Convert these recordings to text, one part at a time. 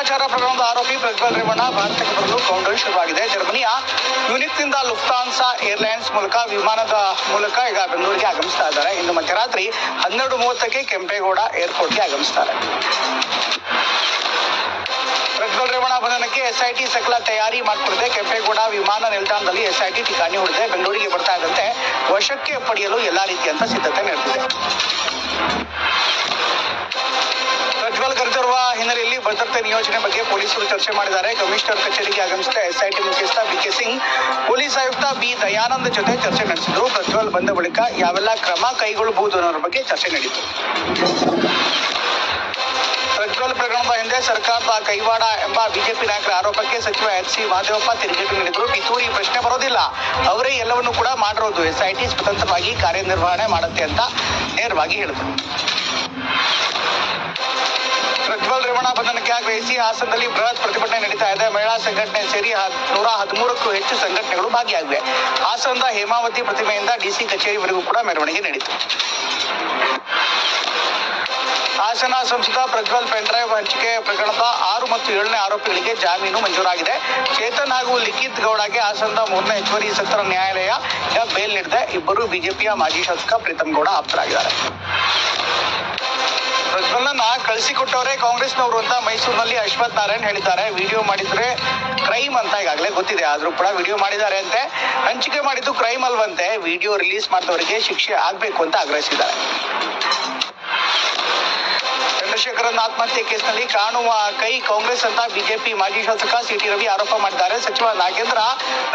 ಭ್ರಷ್ಟಾಚಾರ ಪ್ರಕರಣದ ಆರೋಪಿ ಪ್ರಜ್ವಲ್ ರೇವಣ್ಣ ಭಾರತಕ್ಕೆ ಬರಲು ಕೌಂಟೌನ್ ಶುರುವಾಗಿದೆ. ಜರ್ಮನಿಯ ಮ್ಯೂನಿಕ್ನಿಂದ ಲುಫ್ತಾನ್ಸಾ ಏರ್ಲೈನ್ಸ್ ವಿಮಾನದ ಮೂಲಕ ಈಗ ಬೆಂಗಳೂರಿಗೆ ಆಗಮಿಸ್ತಾ ಇದ್ದಾರೆ. ಇಂದು ಮಧ್ಯರಾತ್ರಿ 12:30ಕ್ಕೆ ಕೆಂಪೇಗೌಡ ಏರ್ಪೋರ್ಟ್ಗೆ ಆಗಮಿಸ್ತಾರೆ. ಪ್ರಜ್ವಲ್ ರೇವಣ್ಣ ಬಂಧನಕ್ಕೆ ಎಸ್ಐಟಿ ಸಕಲ ತಯಾರಿ ಮಾಡಿಕೊಂಡಿದೆ. ಕೆಂಪೇಗೌಡ ವಿಮಾನ ನಿಲ್ದಾಣದಲ್ಲಿ ಎಸ್ಐಟಿ ಠಿಕಾಣಿ ಹೊಡೆದಿದೆ. ಬೆಂಗಳೂರಿಗೆ ಬರ್ತಾ ಇದ್ದಂತೆ ವಶಕ್ಕೆ ಪಡೆಯಲು ಎಲ್ಲಾ ರೀತಿಯಂತ ಸಿದ್ಧತೆ ನಡೆದಿದೆ. ಪ್ರಜ್ವಲ್ ಕರೆತರುವ ಹಿನ್ನೆಲೆಯಲ್ಲಿ ಭದ್ರತೆ ನಿಯೋಜನೆ ಬಗ್ಗೆ ಪೊಲೀಸರು ಚರ್ಚೆ ಮಾಡಿದ್ದಾರೆ. ಕಮಿಷನರ್ ಕಚೇರಿಗೆ ಆಗಮಿಸಿದ ಎಸ್ಐಟಿ ಮುಖ್ಯಸ್ಥ ಬಿಕೆ ಸಿಂಗ್ ಪೊಲೀಸ್ ಆಯುಕ್ತ ಬಿ ದಯಾನಂದ್ ಜೊತೆ ಚರ್ಚೆ ನಡೆಸಿದರು. ಪ್ರಜ್ವಲ್ ಬಂದ ಬಳಿಕ ಯಾವೆಲ್ಲ ಕ್ರಮ ಕೈಗೊಳ್ಳಬಹುದು ಅನ್ನೋದ್ರ ಬಗ್ಗೆ ಚರ್ಚೆ ನಡೆಯಿತು. ಪ್ರಜ್ವಲ್ ಪ್ರಕರಣದ ಹಿಂದೆ ಸರ್ಕಾರದ ಕೈವಾಡ ಎಂಬ ಬಿಜೆಪಿ ನಾಯಕರ ಆರೋಪಕ್ಕೆ ಸಚಿವ ಎಚ್ ಸಿ ಮಹದೇವಪ್ಪ ತಿರುಗೇಟು ನೀಡಿದರು. ಪಿತೂರಿ ಪ್ರಶ್ನೆ ಬರೋದಿಲ್ಲ, ಅವರೇ ಎಲ್ಲವನ್ನೂ ಕೂಡ ಮಾಡಿರೋದು, ಎಸ್ಐಟಿ ಸ್ವತಂತ್ರವಾಗಿ ಕಾರ್ಯನಿರ್ವಹಣೆ ಮಾಡುತ್ತೆ ಅಂತ ನೇರವಾಗಿ ಹೇಳಿದರು. ಪ್ರಜ್ವಲ್ ರೇವಣ್ಣ ಬಂಧನಕ್ಕೆ ಆಗ್ರಹಿಸಿ ಹಾಸನದಲ್ಲಿ ಬೃಹತ್ ಪ್ರತಿಭಟನೆ ನಡೀತಾ ಇದೆ. ಮಹಿಳಾ ಸಂಘಟನೆ ಸೇರಿ 113ಕ್ಕೂ ಹೆಚ್ಚು ಸಂಘಟನೆಗಳು ಭಾಗಿಯಾಗಿವೆ. ಹಾಸನದ ಹೇಮಾವತಿ ಪ್ರತಿಮೆಯಿಂದ ಡಿಸಿ ಕಚೇರಿವರೆಗೂ ಕೂಡ ಮೆರವಣಿಗೆ ನಡೆಯಿತು. ಹಾಸನ ಸಂಸದ ಪ್ರಜ್ವಲ್ ಪೆನ್ಡ್ರೈವ್ ಹಂಚಿಕೆ ಪ್ರಕರಣದ 6 ಮತ್ತು 7ನೇ ಆರೋಪಿಗಳಿಗೆ ಜಾಮೀನು ಮಂಜೂರಾಗಿದೆ. ಚೇತನ್ ಹಾಗೂ ಲಿಖಿತ್ ಗೌಡಗೆ ಹಾಸನದ 3ನೇ ಹೆಚ್ಚುವರಿ ಸತ್ರ ನ್ಯಾಯಾಲಯ ಬೇಲ್ ನೀಡಿದೆ. ಇಬ್ಬರು ಬಿಜೆಪಿಯ ಮಾಜಿ ಶಾಸಕ ಪ್ರೀತಮ್ ಗೌಡ ಆಪ್ತರಾಗಿದ್ದಾರೆ. ಪ್ರಜ್ವಲ್ನ ಕಳಿಸಿಕೊಟ್ಟವರೇ ಕಾಂಗ್ರೆಸ್ನವರು ಅಂತ ಮೈಸೂರಿನಲ್ಲಿ ಅಶ್ವಥ್ ನಾರಾಯಣ್ ಹೇಳಿದ್ದಾರೆ. ವಿಡಿಯೋ ಮಾಡಿದ್ರೆ ಕ್ರೈಮ್ ಅಂತ ಈಗಾಗಲೇ ಗೊತ್ತಿದೆ, ಆದ್ರೂ ಕೂಡ ವಿಡಿಯೋ ಮಾಡಿದ್ದಾರೆ ಅಂತೆ. ಹಂಚಿಕೆ ಮಾಡಿದ್ದು ಕ್ರೈಮ್ ಅಲ್ವಂತೆ. ವಿಡಿಯೋ ರಿಲೀಸ್ ಮಾಡಿದವರಿಗೆ ಶಿಕ್ಷೆ ಆಗ್ಬೇಕು ಅಂತ ಆಗ್ರಹಿಸಿದ್ದಾರೆ. ಚಂದ್ರಶೇಖರನ್ ಆತ್ಮಹತ್ಯೆ ಕೇಸ್ನಲ್ಲಿ ಕಾಣುವ ಕೈ ಕಾಂಗ್ರೆಸ್ ಅಂತ ಬಿಜೆಪಿ ಮಾಜಿ ಶಾಸಕ ಸಿಟಿ ರವಿ ಆರೋಪ ಮಾಡಿದ್ದಾರೆ. ಸಚಿವ ನಾಗೇಂದ್ರ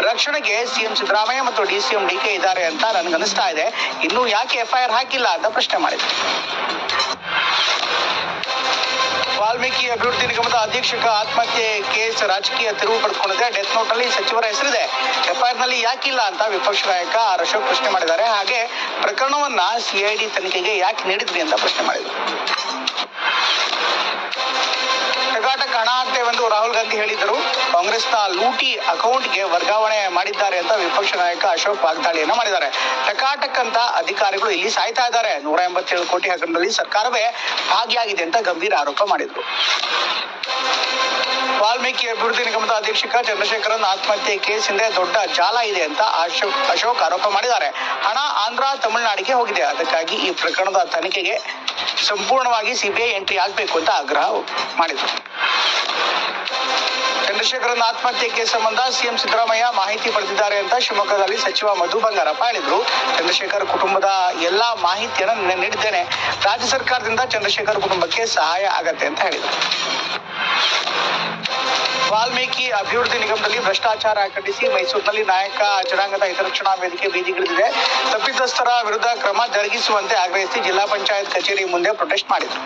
ರಕ್ಷಣೆಗೆ ಸಿಎಂ ಸಿದ್ದರಾಮಯ್ಯ ಮತ್ತು ಡಿಸಿಎಂ ಡಿಕೆ ಇದ್ದಾರೆ ಅಂತ ನನಗನ್ನಿಸ್ತಾ ಇದೆ. ಇನ್ನೂ ಯಾಕೆ ಎಫ್ಐಆರ್ ಹಾಕಿಲ್ಲ ಅಂತ ಪ್ರಶ್ನೆ ಮಾಡಿದರು. ವಾಲ್ಮೀಕಿ ಅಭಿವೃದ್ಧಿ ನಿಗಮದ ಅಧೀಕ್ಷಕ ಆತ್ಮಹತ್ಯೆ ಕೇಸ್ ರಾಜಕೀಯ ತಿರುವು ಪಡೆದುಕೊಂಡಿದೆ. ಡೆತ್ ನೋಟ್ ನಲ್ಲಿ ಸಚಿವರ ಹೆಸರಿದೆ, ಎಫ್ಐಆರ್ ನಲ್ಲಿ ಯಾಕಿಲ್ಲ ಅಂತ ವಿಪಕ್ಷ ನಾಯಕ ಆರ್ ಅಶೋಕ್ ಪ್ರಶ್ನೆ ಮಾಡಿದ್ದಾರೆ. ಹಾಗೆ ಪ್ರಕರಣವನ್ನ ಸಿಐಡಿ ತನಿಖೆಗೆ ಯಾಕೆ ನೀಡಿದ್ರಿ ಅಂತ ಪ್ರಶ್ನೆ ಮಾಡಿದರು. ಟಕಾಟಕ್ ಹಣ ಅಂತೆವೆಂದು ರಾಹುಲ್ ಗಾಂಧಿ ಹೇಳಿದರು. ಕಾಂಗ್ರೆಸ್ನ ಲೂಟಿ ಅಕೌಂಟ್ಗೆ ವರ್ಗಾವಣೆ ಮಾಡಿದ್ದಾರೆ ಅಂತ ವಿಪಕ್ಷ ನಾಯಕ ಅಶೋಕ್ ವಾಗ್ದಾಳಿಯನ್ನ ಮಾಡಿದ್ದಾರೆ. ಟಕಾಟಕ್ ಅಂತ ಅಧಿಕಾರಿಗಳು ಇಲ್ಲಿ ಸಾಯ್ತಾ ಇದ್ದಾರೆ. 187 ಕೋಟಿ ಹಗರಣದಲ್ಲಿ ಸರ್ಕಾರವೇ ಭಾಗಿಯಾಗಿದೆ ಅಂತ ಗಂಭೀರ ಆರೋಪ ಮಾಡಿದರು. ವಾಲ್ಮೀಕಿ ಅಭಿವೃದ್ಧಿ ನಿಗಮದ ಅಧೀಕ್ಷಕ ಚಂದ್ರಶೇಖರನ್ ಆತ್ಮಹತ್ಯೆ ಕೇಸ್ ಹಿಂದೆ ದೊಡ್ಡ ಜಾಲ ಇದೆ ಅಂತ ಅಶೋಕ್ ಆರೋಪ ಮಾಡಿದ್ದಾರೆ. ಹಣ ಆಂಧ್ರ ತಮಿಳುನಾಡಿಗೆ ಹೋಗಿದೆ. ಅದಕ್ಕಾಗಿ ಈ ಪ್ರಕರಣದ ತನಿಖೆಗೆ ಸಂಪೂರ್ಣವಾಗಿ ಸಿಬಿಐ ಎಂಟ್ರಿ ಆಗಬೇಕು ಅಂತ ಆಗ್ರಹ ಮಾಡಿದರು. ಚಂದ್ರಶೇಖರನ್ ಆತ್ಮಹತ್ಯೆ ಕೇಸ್ ಸಂಬಂಧ ಸಿಎಂ ಸಿದ್ದರಾಮಯ್ಯ ಮಾಹಿತಿ ಪಡೆದಿದ್ದಾರೆ ಅಂತ ಶಿವಮೊಗ್ಗದಲ್ಲಿ ಸಚಿವ ಮಧು ಬಂಗಾರಪ್ಪ ಹೇಳಿದ್ರು. ಚಂದ್ರಶೇಖರ್ ಕುಟುಂಬದ ಎಲ್ಲಾ ಮಾಹಿತಿಯನ್ನು ನೀಡಿದ್ದೇನೆ. ರಾಜ್ಯ ಸರ್ಕಾರದಿಂದ ಚಂದ್ರಶೇಖರ್ ಕುಟುಂಬಕ್ಕೆ ಸಹಾಯ ಆಗತ್ತೆ ಅಂತ ಹೇಳಿದರು. ವಾಲ್ಮೀಕಿ ಅಭಿವೃದ್ಧಿ ನಿಗಮದಲ್ಲಿ ಭ್ರಷ್ಟಾಚಾರ ಖಂಡಿಸಿ ಮೈಸೂರಿನಲ್ಲಿ ನಾಯಕ ಜನಾಂಗದ ಹಿತರಕ್ಷಣಾ ವೇದಿಕೆ ಬೀದಿಗಿಳಿದಿದೆ. ತಪ್ಪಿತಸ್ಥರ ವಿರುದ್ಧ ಕ್ರಮ ಜರುಗಿಸುವಂತೆ ಆಗ್ರಹಿಸಿ ಜಿಲ್ಲಾ ಪಂಚಾಯತ್ ಕಚೇರಿ ಮುಂದೆ ಪ್ರೊಟೆಸ್ಟ್ ಮಾಡಿದರು.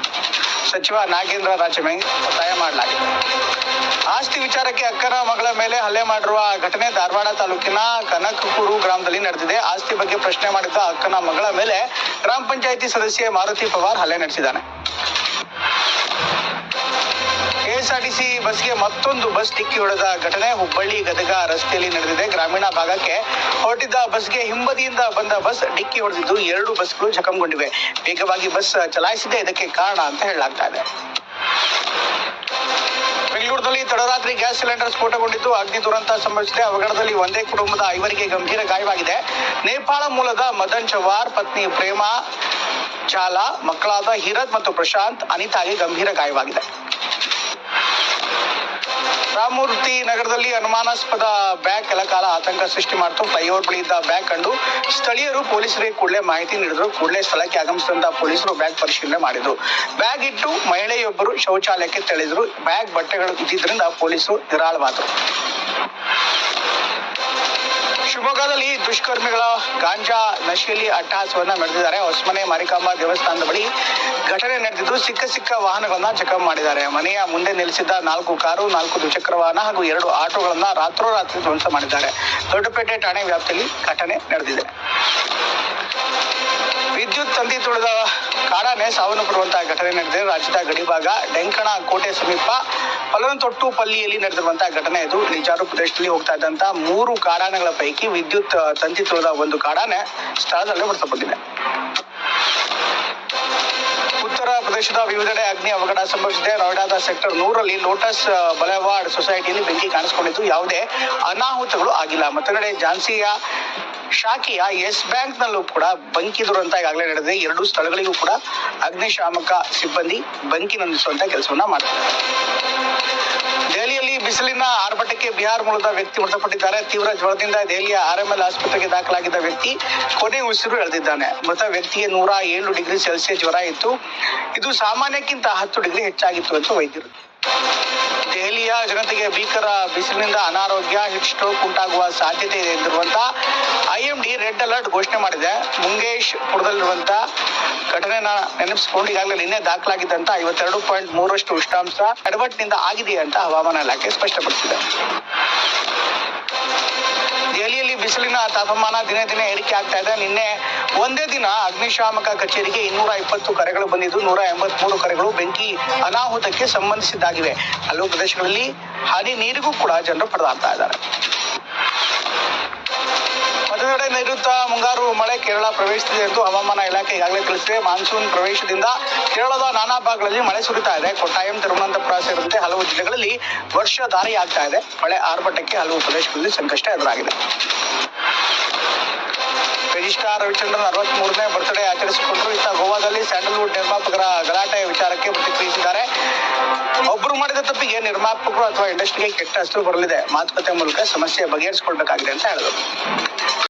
ಸಚಿವ ನಾಗೇಂದ್ರ ರಾಜಮೇಂಗ್ ಒತ್ತಾಯ ಮಾಡಲಾಗಿದೆ. ಆಸ್ತಿ ವಿಚಾರಕ್ಕೆ ಅಕ್ಕನ ಮಗಳ ಮೇಲೆ ಹಲ್ಲೆ ಮಾಡಿರುವ ಘಟನೆ ಧಾರವಾಡ ತಾಲೂಕಿನ ಕನಕಕೂರು ಗ್ರಾಮದಲ್ಲಿ ನಡೆದಿದೆ. ಆಸ್ತಿ ಬಗ್ಗೆ ಪ್ರಶ್ನೆ ಮಾಡಿದ್ದ ಅಕ್ಕನ ಮಗಳ ಮೇಲೆ ಗ್ರಾಮ ಪಂಚಾಯಿತಿ ಸದಸ್ಯೆ ಮಾರುತಿ ಪವಾರ್ ಹಲ್ಲೆ ನಡೆಸಿದ್ದಾನೆ. ಕೆಎಸ್ಆರ್ಟಿಸಿ ಬಸ್ಗೆ ಮತ್ತೊಂದು ಬಸ್ ಡಿಕ್ಕಿ ಹೊಡೆದ ಘಟನೆ ಹುಬ್ಬಳ್ಳಿ ಗದಗ ರಸ್ತೆಯಲ್ಲಿ ನಡೆದಿದೆ. ಗ್ರಾಮೀಣ ಭಾಗಕ್ಕೆ ಹೊರಟಿದ್ದ ಬಸ್ಗೆ ಹಿಂಬದಿಯಿಂದ ಬಂದ ಬಸ್ ಡಿಕ್ಕಿ ಹೊಡೆದಿದ್ದು 2 ಬಸ್ಗಳು ಜಖಂಗೊಂಡಿವೆ. ವೇಗವಾಗಿ ಬಸ್ ಚಲಾಯಿಸಿದೆ ಇದಕ್ಕೆ ಕಾರಣ ಅಂತ ಹೇಳಲಾಗ್ತಾ ಇದೆ. ಬೆಂಗಳೂರಿನಲ್ಲಿ ತಡರಾತ್ರಿ ಗ್ಯಾಸ್ ಸಿಲಿಂಡರ್ ಸ್ಫೋಟಗೊಂಡಿದ್ದು ಅಗ್ನಿ ದುರಂತ ಸಂಭವಿಸಿದೆ. ಅವಘಡದಲ್ಲಿ ಒಂದೇ ಕುಟುಂಬದ 5 ಗಂಭೀರ ಗಾಯವಾಗಿದೆ. ನೇಪಾಳ ಮೂಲದ ಮದನ್ ಚವಾರ್, ಪತ್ನಿ ಪ್ರೇಮಾ ಚಾಲ, ಮಕ್ಕಳಾದ ಹಿರತ್ ಮತ್ತು ಪ್ರಶಾಂತ್, ಅನಿತಾಗೆ ಗಂಭೀರ ಗಾಯವಾಗಿದೆ. ರಾಮಮೂರ್ತಿ ನಗರದಲ್ಲಿ ಅನುಮಾನಾಸ್ಪದ ಬ್ಯಾಗ್ ಕೆಲ ಕಾಲ ಆತಂಕ ಸೃಷ್ಟಿ ಮಾಡಿತು. ಫ್ಲೈಓವರ್ ಬಳಿ ಇದ್ದ ಬ್ಯಾಗ್ ಕಂಡು ಸ್ಥಳೀಯರು ಪೊಲೀಸರಿಗೆ ಕೂಡಲೇ ಮಾಹಿತಿ ನೀಡಿದ್ರು. ಕೂಡಲೇ ಸ್ಥಳಕ್ಕೆ ಆಗಮಿಸಿದಂತ ಪೊಲೀಸರು ಬ್ಯಾಗ್ ಪರಿಶೀಲನೆ ಮಾಡಿದ್ರು. ಬ್ಯಾಗ್ ಇಟ್ಟು ಮಹಿಳೆಯೊಬ್ಬರು ಶೌಚಾಲಯಕ್ಕೆ ತೆರಳಿದ್ರು. ಬ್ಯಾಗ್ ಬಟ್ಟೆಗಳು ಇದ್ದಿದ್ರಿಂದ ಪೊಲೀಸರು ನಿರಾಳವಾದರು. ಶಿವಮೊಗ್ಗದಲ್ಲಿ ದುಷ್ಕರ್ಮಿಗಳ ಗಾಂಜಾ ನಶೆಯಲ್ಲಿ ಅಟ್ಟಹಾಸವನ್ನ ಮೆರೆದಿದ್ದಾರೆ. ಹೊಸಮನೆ ಮಾರಿಕಾಂಬಾ ದೇವಸ್ಥಾನದ ಬಳಿ ಘಟನೆ ನಡೆದಿದ್ದು ಸಿಕ್ಕ ವಾಹನಗಳನ್ನ ಜಖಂ ಮಾಡಿದ್ದಾರೆ. ಮನೆಯ ಮುಂದೆ ನಿಲ್ಲಿಸಿದ್ದ 4 ಕಾರು, 4 ದ್ವಿಚಕ್ರ ವಾಹನ ಹಾಗೂ 2 ಆಟೋಗಳನ್ನ ರಾತ್ರೋರಾತ್ರಿ ಧ್ವಂಸ ಮಾಡಿದ್ದಾರೆ. ದೊಡ್ಡಪೇಟೆ ಠಾಣೆ ವ್ಯಾಪ್ತಿಯಲ್ಲಿ ಘಟನೆ ನಡೆದಿದೆ. ವಿದ್ಯುತ್ ತಂತಿ ತುಳಿದ ಕಾಡಾನೆ ಸಾವನ್ನಪ್ಪಿರುವಂತಹ ಘಟನೆ ನಡೆದಿದೆ. ರಾಜ್ಯದ ಗಡಿಭಾಗ ಡೆಂಕಣ ಕೋಟೆ ಸಮೀಪ ಪಲ್ಲನತೊಟ್ಟುಪಲ್ಲಿಯಲ್ಲಿ ನಡೆದಿರುವಂತಹ ಘಟನೆ ಇದು. ಇಳಿಜಾರು ಪ್ರದೇಶದಲ್ಲಿ ಹೋಗ್ತಾ ಇದ್ದಂತ 3 ಕಾಡಾನೆಗಳ ಪೈಕಿ ವಿದ್ಯುತ್ ತಂತಿ ತುಳಿದ ಒಂದು ಕಾಡಾನೆ ಸ್ಥಳದಲ್ಲೇ ಮೃತಪಟ್ಟಿದೆ. ಉತ್ತರ ಪ್ರದೇಶದ ವಿವಿಧೆಡೆ ಅಗ್ನಿ ಅವಘಡ ಸಂಭವಿಸಿದೆ. ನೋಯ್ಡಾದ ಸೆಕ್ಟರ್ 100ರಲ್ಲಿ ಲೋಟಸ್ ಬೊಲೆವಾರ್ಡ್ ಸೊಸೈಟಿಯಲ್ಲಿ ಬೆಂಕಿ ಕಾಣಿಸಿಕೊಂಡಿದ್ದು ಯಾವುದೇ ಅನಾಹುತಗಳು ಆಗಿಲ್ಲ. ಮತ್ತೊಂದೆಡೆ ಝಾನ್ಸಿಯ ಶಾಖೆಯ ಎಸ್ ಬ್ಯಾಂಕ್ ನಲ್ಲೂ ಕೂಡ ಬೆಂಕಿ ದುರಂತ ಈಗಾಗಲೇ ನಡೆದಿದೆ. 2 ಸ್ಥಳಗಳಿಗೂ ಕೂಡ ಅಗ್ನಿಶಾಮಕ ಸಿಬ್ಬಂದಿ ಬೆಂಕಿ ನಂದಿಸುವಂತ ಕೆಲಸವನ್ನ ಮಾಡ್ತಾರೆ. ದೆಹಲಿಯಲ್ಲಿ ಬಿಸಿಲಿನ ಆರ್ಭಟಕ್ಕೆ ಬಿಹಾರ ಮೂಲದ ವ್ಯಕ್ತಿ ಮೃತಪಟ್ಟಿದ್ದಾರೆ. ತೀವ್ರ ಜ್ವರದಿಂದ ದೆಹಲಿಯ RML ಆಸ್ಪತ್ರೆಗೆ ದಾಖಲಾಗಿದ್ದ ವ್ಯಕ್ತಿ ಕೊನೆ ಉಸಿರು ಎಳೆದಿದ್ದಾನೆ. ಮೃತ ವ್ಯಕ್ತಿಗೆ 107 ಡಿಗ್ರಿ ಸೆಲ್ಸಿಯಸ್ ಜ್ವರ ಇತ್ತು. ಇದು ಸಾಮಾನ್ಯಕ್ಕಿಂತ 10 ಡಿಗ್ರಿ ಹೆಚ್ಚಾಗಿತ್ತು ಅಂತ ವೈದ್ಯರು. ದೆಹಲಿಯ ಜನತೆಗೆ ಭೀಕರ ಬಿಸಿಲಿನಿಂದ ಅನಾರೋಗ್ಯ, ಹಿಟ್ ಸ್ಟ್ರೋಕ್ ಉಂಟಾಗುವ ಸಾಧ್ಯತೆ ಇದೆ ಎಂದಿರುವಂತಹ IMD ರೆಡ್ ಅಲರ್ಟ್ ಘೋಷಣೆ ಮಾಡಿದೆ. ಮುಂಗೇಶ್ ಪುರದಲ್ಲಿರುವಂತಹ ಘಟನೆನ ನೆನಪಿಸಿಕೊಂಡು ಈಗಾಗಲೇ ನಿನ್ನೆ ದಾಖಲಾಗಿದ್ದಂತ 52.3ರಷ್ಟು ಉಷ್ಣಾಂಶ ಎಡವಟ್ಟಿನಿಂದ ಆಗಿದೆ ಅಂತ ಹವಾಮಾನ ಇಲಾಖೆ ಸ್ಪಷ್ಟಪಡಿಸಿದೆ. ದೆಹಲಿಯಲ್ಲಿ ಬಿಸಿಲಿನ ತಾಪಮಾನ ದಿನೇ ದಿನೇ ಏರಿಕೆ ಆಗ್ತಾ ಇದೆ. ನಿನ್ನೆ ಒಂದೇ ದಿನ ಅಗ್ನಿಶಾಮಕ ಕಚೇರಿಗೆ 220 ಕರೆಗಳು ಬಂದಿದ್ದು 183 ಕರೆಗಳು ಬೆಂಕಿ ಅನಾಹುತಕ್ಕೆ ಸಂಬಂಧಿಸಿದ್ದಾಗಿವೆ. ಹಲವು ಪ್ರದೇಶಗಳಲ್ಲಿ ಹನಿ ನೀರಿಗೂ ಕೂಡ ಜನರು ಪರದಾಡ್ತಾ ಇದ್ದಾರೆ. ಮತ್ತೊಂದೆಡೆ ನೈಋತ್ಯ ಮುಂಗಾರು ಮಳೆ ಕೇರಳ ಪ್ರವೇಶಿಸಿದೆ ಎಂದು ಹವಾಮಾನ ಇಲಾಖೆ ಈಗಾಗಲೇ ತಿಳಿಸಿದೆ. ಮಾನ್ಸೂನ್ ಪ್ರವೇಶದಿಂದ ಕೇರಳದ ನಾನಾ ಭಾಗಗಳಲ್ಲಿ ಮಳೆ ಸುರಿತಾ ಇದೆ. ಕೊಟ್ಟಾಯಂ, ತಿರುವನಂತಪುರ ಸೇರಿದಂತೆ ಹಲವು ಜಿಲ್ಲೆಗಳಲ್ಲಿ ವರ್ಷಧಾರೆಯಾಗ್ತಾ ಇದೆ. ಮಳೆ ಆರ್ಭಟಕ್ಕೆ ಹಲವು ಪ್ರದೇಶಗಳಲ್ಲಿ ಸಂಕಷ್ಟ ಎದುರಾಗಿದೆ. ರಿಜಿಸ್ಟ್ರಾರ್ ರವಿಚಂದ್ರನ್ 63ನೇ ಬರ್ತ್ಡೇ ಆಚರಿಸಿಕೊಂಡರು. ಇತ್ತ ಗೋವಾದಲ್ಲಿ ಸ್ಯಾಂಡಲ್ವುಡ್ ನಿರ್ಮಾಪಕರ ಗಲಾಟೆ ವಿಚಾರಕ್ಕೆ ಪ್ರತಿಕ್ರಿಯಿಸಿದ್ದಾರೆ. ಒಬ್ಬರು ಮಾಡಿದ ತಪ್ಪಿಗೆ ನಿರ್ಮಾಪಕರು ಅಥವಾ ಇಂಡಸ್ಟ್ರಿಗೆ ಕೆಟ್ಟ ಹೆಸರು ಬರಲಿದೆ. ಮಾತುಕತೆ ಮೂಲಕ ಸಮಸ್ಯೆ ಬಗೆಹರಿಸಿಕೊಳ್ಬೇಕಾಗಿದೆ ಅಂತ ಹೇಳಿದರು.